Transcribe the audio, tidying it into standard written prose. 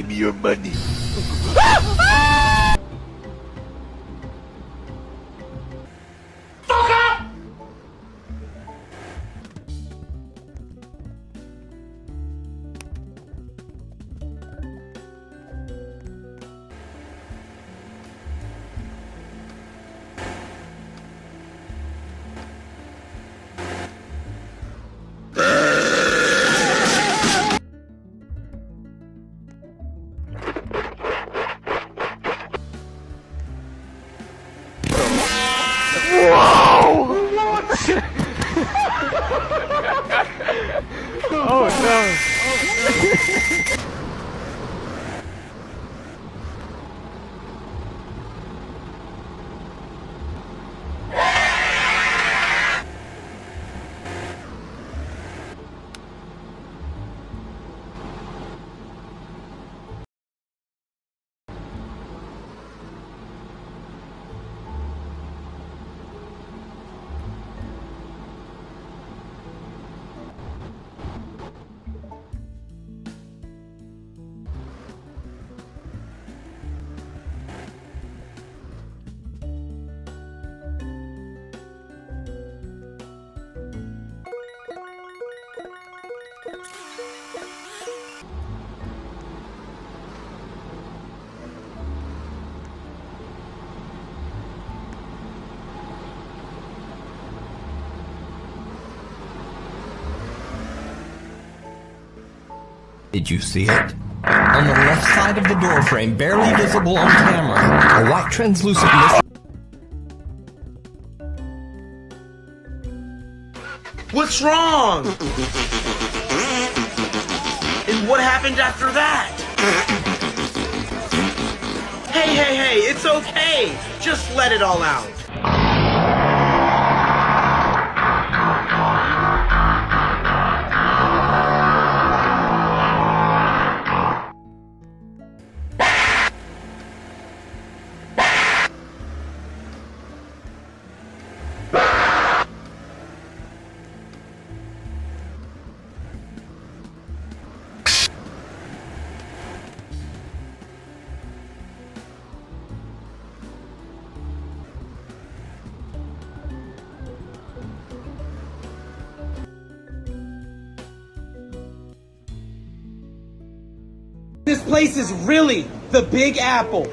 Give me your money. Oh no! Did you see it? On the left side of the door frame, barely visible on camera, a white translucent mist. What's wrong? And what happened after that? Hey, it's okay. Just let it all out. This place is really the Big Apple.